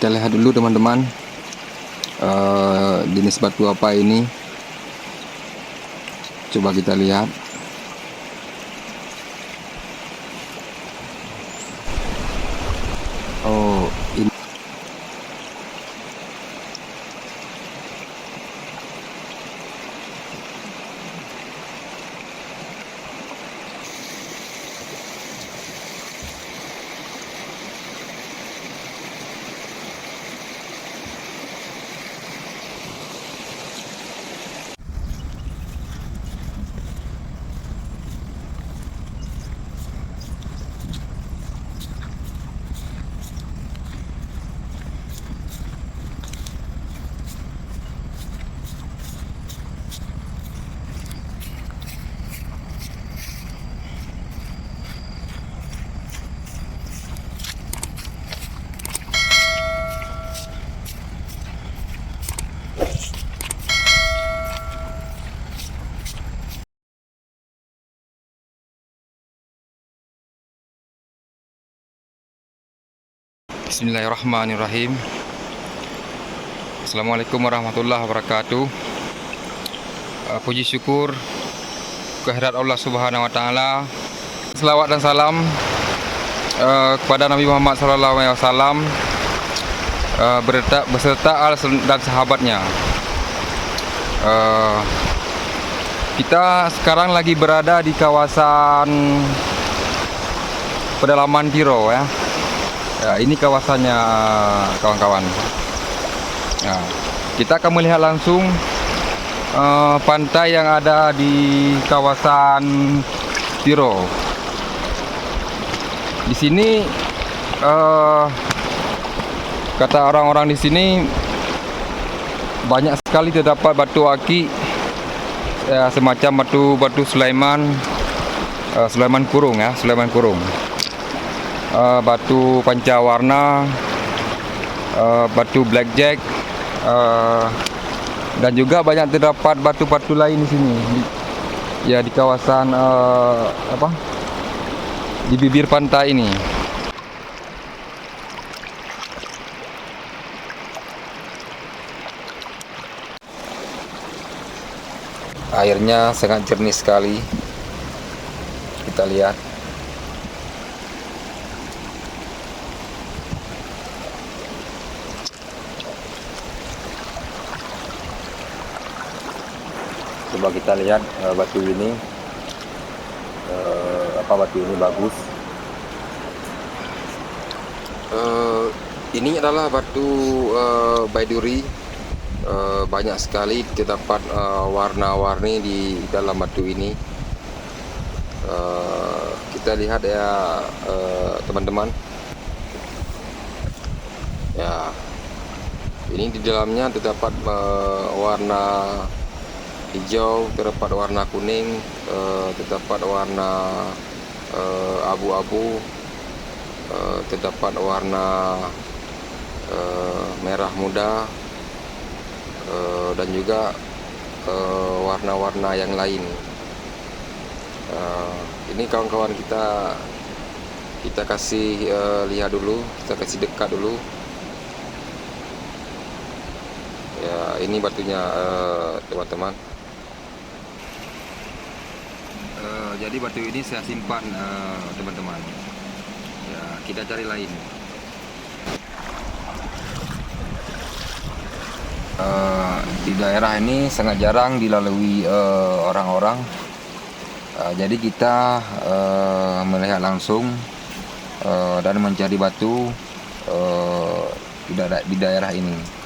Kita lihat dulu teman-teman, jenis batu apa ini. Coba kita lihat. Oh, ini Bismillahirrahmanirrahim. Assalamualaikum warahmatullahi wabarakatuh. Puji syukur kehadirat Allah Subhanahu wa taala. Selawat dan salam kepada Nabi Muhammad sallallahu alaihi wasallam beserta al dan sahabatnya. Kita sekarang lagi berada di kawasan pedalaman Tiro ya. Ya, ini kawasannya kawan-kawan. Ya, kita akan melihat langsung pantai yang ada di kawasan Tiro. Di sini kata orang-orang di sini banyak sekali terdapat batu aki, ya, semacam batu Sulaiman, Sulaiman Kurung ya, Sulaiman Kurung. Batu pancawarna, batu blackjack, dan juga banyak terdapat batu-batu lain di sini, ya di kawasan di bibir pantai ini. Airnya sangat jernih sekali, kita lihat. Coba kita lihat batu ini, batu ini bagus. Ini adalah batu baiduri. Banyak sekali terdapat warna-warni di dalam batu ini. Kita lihat ya teman-teman. Ya, ini di dalamnya terdapat warna hijau, terdapat warna kuning, terdapat warna abu-abu, terdapat warna merah muda, dan juga warna-warna yang lain. Ini kawan-kawan kita kasih lihat dulu, kita kasih dekat dulu. Ya, ini batunya teman-teman. Jadi batu ini saya simpan teman-teman. Ya, kita cari lain. Di daerah ini sangat jarang dilalui orang-orang. Jadi kita melihat langsung dan mencari batu di daerah ini.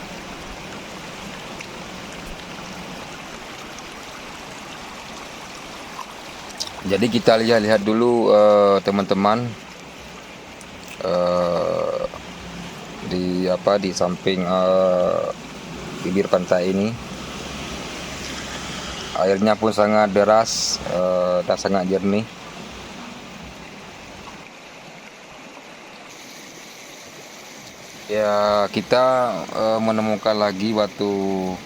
Jadi kita lihat dulu teman-teman, di samping bibir pantai ini. Airnya pun sangat deras dan sangat jernih. Ya, kita menemukan lagi batu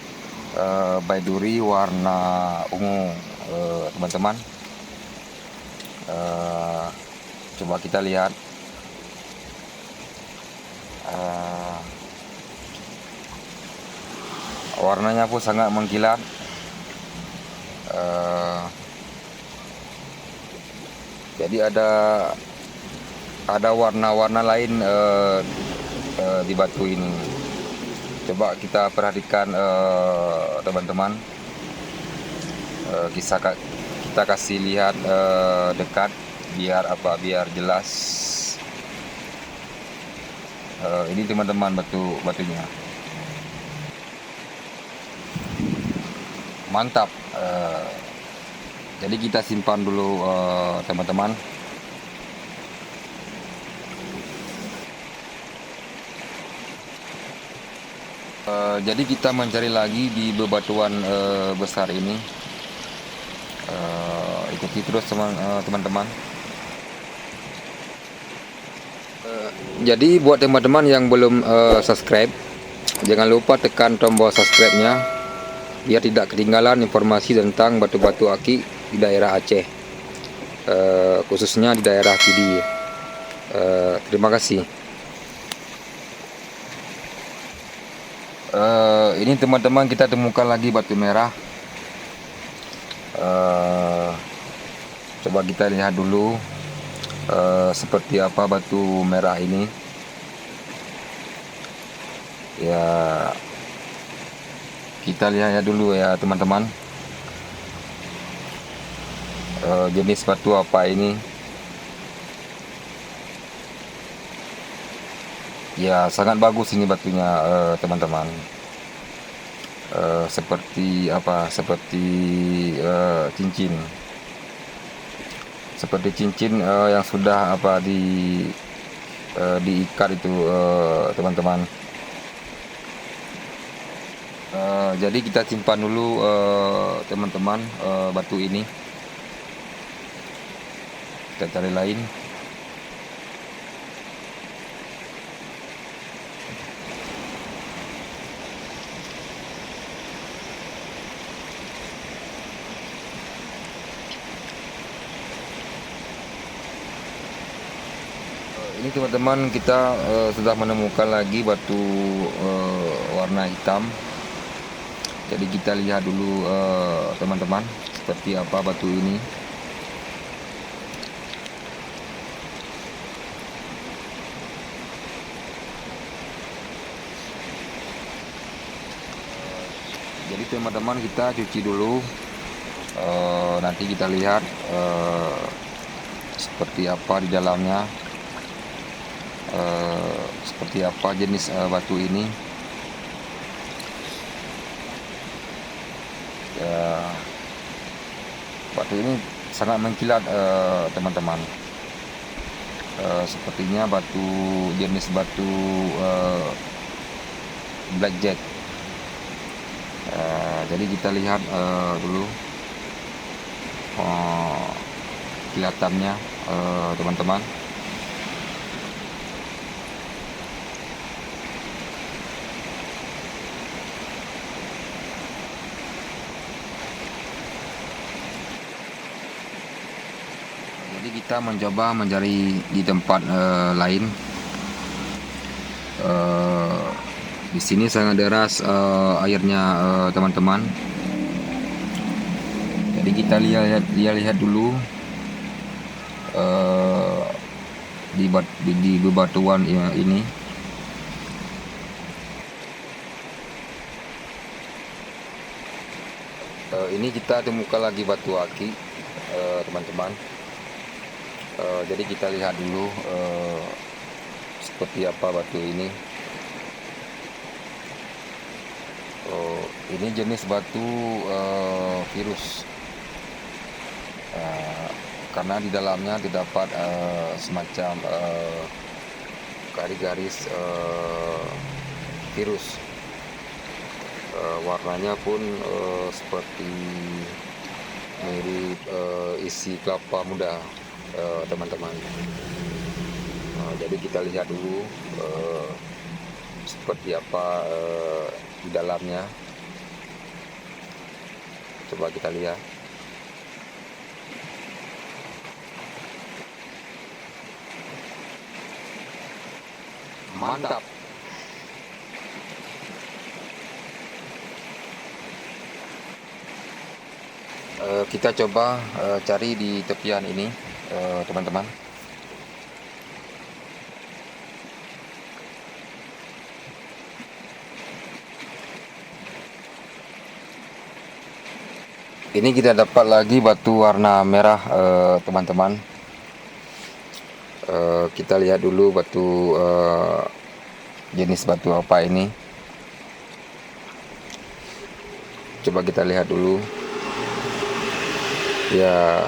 baiduri warna ungu teman-teman. Coba kita lihat. Warnanya pun sangat mengkilat. Jadi ada warna-warna lain di batu ini. Coba kita perhatikan teman-teman. Kita kasih lihat dekat biar jelas. Ini teman-teman batunya. Mantap. Jadi kita simpan dulu teman-teman. Jadi kita mencari lagi di bebatuan besar ini. Ikuti terus teman-teman. Jadi buat teman-teman yang belum subscribe, jangan lupa tekan tombol subscribe-nya biar tidak ketinggalan informasi tentang batu-batu akik di daerah Aceh, khususnya di daerah Pidi. Terima kasih. Ini teman-teman, kita temukan lagi batu merah. Coba kita lihat dulu seperti apa batu merah ini. Ya, kita lihat dulu ya teman-teman. Jenis batu apa ini? Ya, sangat bagus ini batunya teman-teman. Seperti cincin. Seperti cincin yang sudah diikat itu teman-teman. Jadi kita simpan dulu teman-teman batu ini. Kita cari lain. Ini teman-teman, kita sudah menemukan lagi batu warna hitam. Jadi kita lihat dulu teman-teman seperti apa batu ini. Jadi teman-teman, kita cuci dulu. Nanti kita lihat seperti apa di dalamnya. Seperti apa jenis batu ini. Batu ini sangat mengkilat teman-teman. Sepertinya jenis batu blackjack. Jadi kita lihat dulu kelihatannya teman-teman. Jadi kita mencoba mencari di tempat lain. Di sini sangat deras airnya teman-teman. Jadi kita lihat dulu di bebatuan ini. Ini kita temukan lagi batu akik teman-teman. Jadi kita lihat dulu seperti apa batu ini. Ini jenis batu virus, karena di dalamnya terdapat semacam garis-garis virus. Warnanya pun seperti mirip isi kelapa muda teman-teman. Jadi kita lihat dulu seperti apa di dalamnya. Coba kita lihat. Mantap. Kita coba cari di tepian ini, teman-teman. Ini kita dapat lagi batu warna merah, teman-teman. Kita lihat dulu batu, jenis batu apa ini. Coba kita lihat dulu. Ya,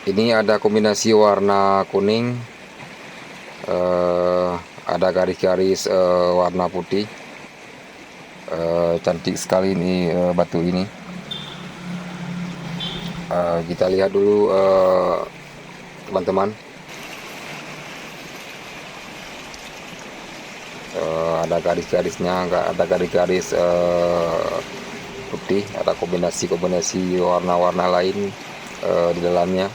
ini ada kombinasi warna kuning, ada garis-garis warna putih. Cantik sekali ini batu ini. Kita lihat dulu, teman-teman. Ada garis-garisnya, ada garis-garis putih, ada kombinasi warna-warna lain di dalamnya.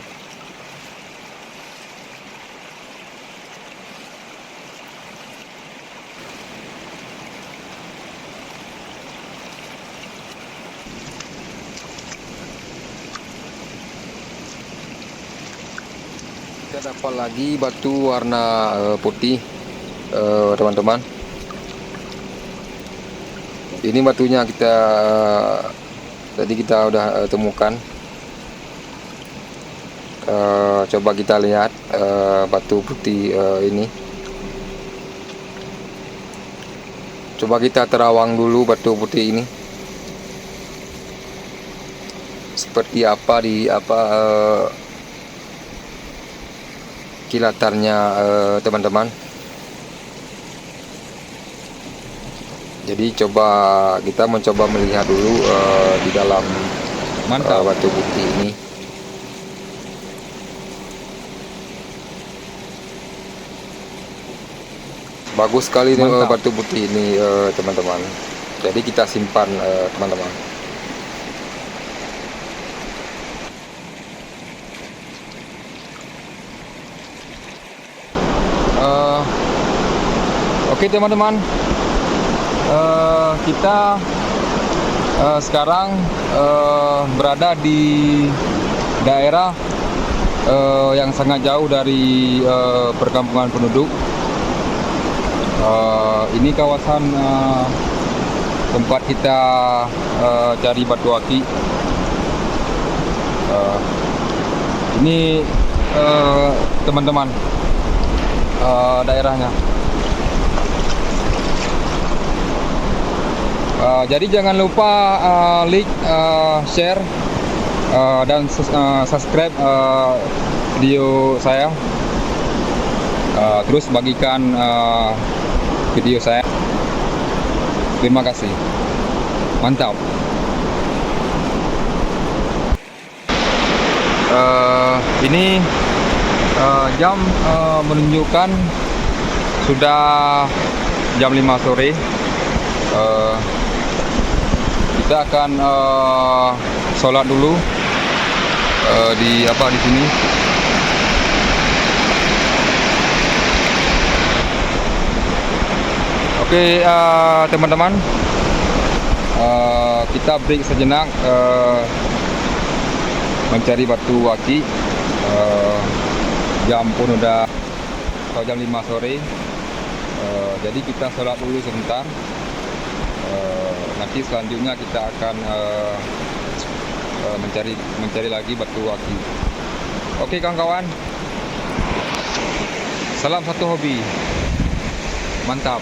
Kita dapat lagi batu warna putih, teman-teman. Ini batunya tadi kita udah temukan. Coba kita lihat batu putih ini. Coba kita terawang dulu batu putih ini. Seperti apa kilatannya, teman-teman. Jadi kita mencoba melihat dulu di dalam batu putih ini. Bagus sekali nih batu putih ini, teman-teman. Jadi kita simpan, teman-teman. Oke, teman-teman. Kita sekarang berada di daerah yang sangat jauh dari perkampungan penduduk. Ini kawasan tempat kita cari batu aki. Ini teman-teman, daerahnya. Jadi jangan lupa like, share, dan subscribe video saya. Terus bagikan video saya. Terima kasih. Mantap. Ini jam menunjukkan sudah jam 5 sore. Kita akan sholat dulu di sini. Oke, teman-teman, kita break sejenak mencari batu aki. Jam pun udah jam 5 sore. Jadi kita sholat dulu sebentar. Nanti selanjutnya kita akan mencari lagi batu aki. Oke, kawan-kawan, salam satu hobi. Mantap.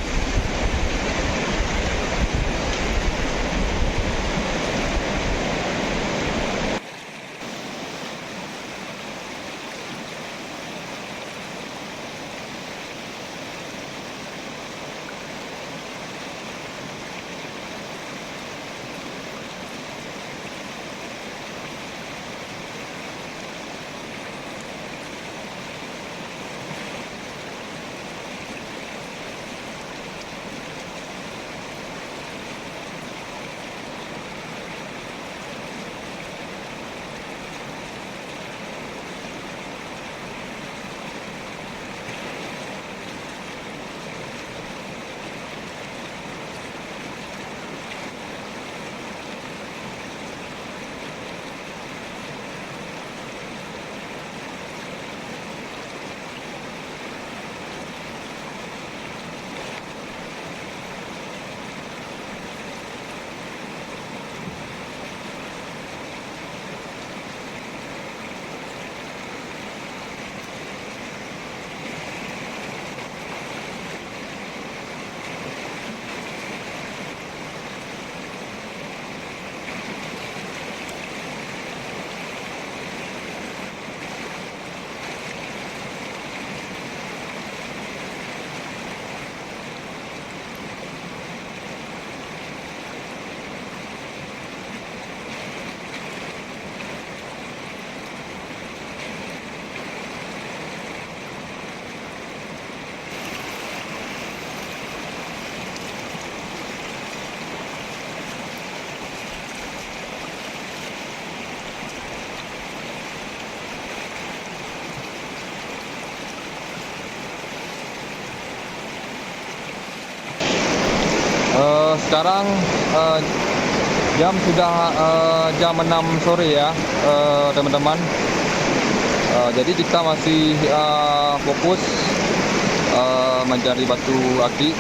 Sekarang jam sudah jam 6 sore ya, teman-teman. Jadi kita masih fokus mencari batu akik.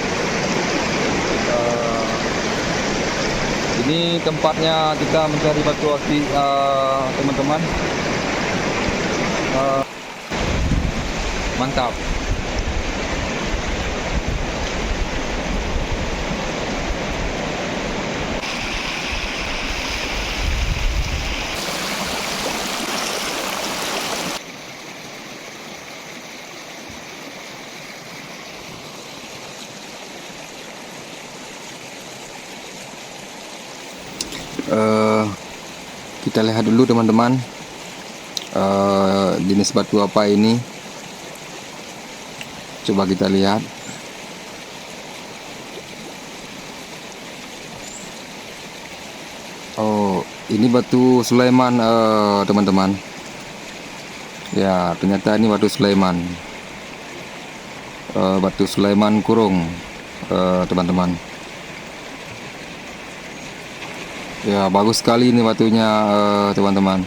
Ini tempatnya kita mencari batu akik, teman-teman. Mantap. Kita lihat dulu teman-teman, jenis batu apa ini. Coba kita lihat. Oh, ini batu Sulaiman, teman-teman. Ya, ternyata ini batu Sulaiman. Batu Sulaiman kurung, teman-teman. Ya, bagus sekali ini batunya, teman-teman.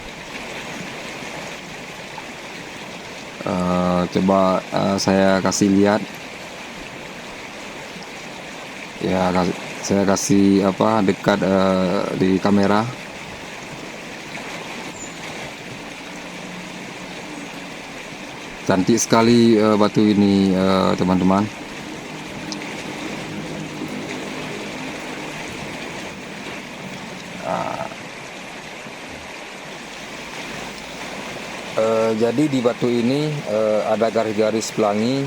Coba saya kasih lihat. Ya, saya kasih apa dekat di kamera. Cantik sekali batu ini, teman-teman. Jadi di batu ini ada garis-garis pelangi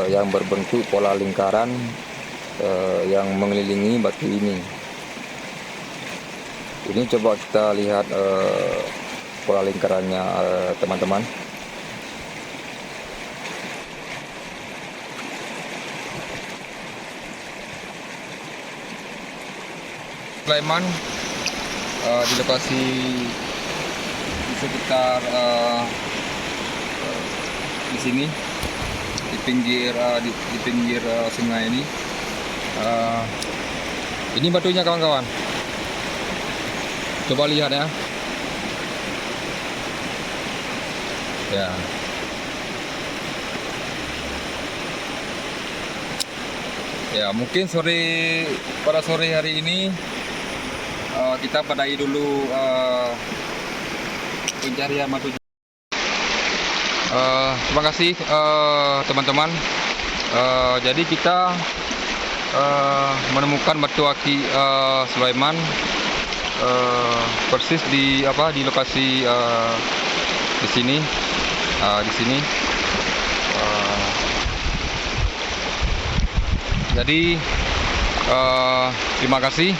yang berbentuk pola lingkaran yang mengelilingi batu ini. Ini coba kita lihat pola lingkarannya, teman-teman. Sulaiman di lokasi di sekitar di sini, di pinggir sungai ini. Ini batunya kawan-kawan. Coba lihat ya. Ya. Ya, mungkin pada sore hari ini kita padai dulu pencarian batu. Terima kasih teman-teman. Jadi kita menemukan batu akik Sulaiman persis di lokasi di sini. Jadi terima kasih.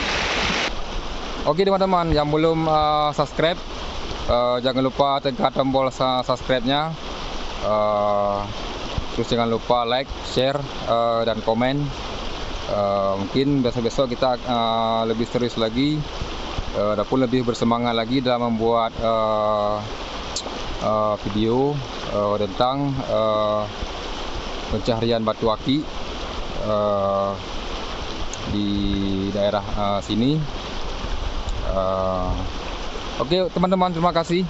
Oke teman-teman yang belum subscribe, jangan lupa tekan tombol subscribe-nya. Terus jangan lupa like, share, dan komen. Mungkin besok-besok kita lebih serius lagi, ataupun lebih bersemangat lagi dalam membuat video tentang pencarian batu akik di daerah sini. Oke teman-teman, terima kasih.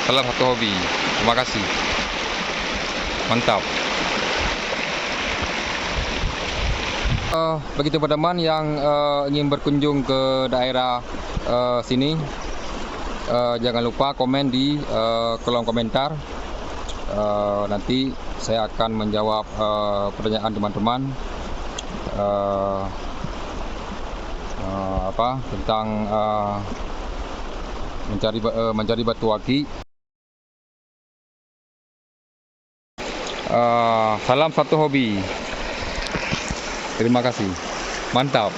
Salam satu hobi. Terima kasih. Mantap. Bagi teman-teman yang ingin berkunjung ke daerah sini, jangan lupa komen di kolom komentar. Nanti saya akan menjawab pertanyaan teman-teman tentang mencari batu akik. Salam satu hobi. Terima kasih. Mantap.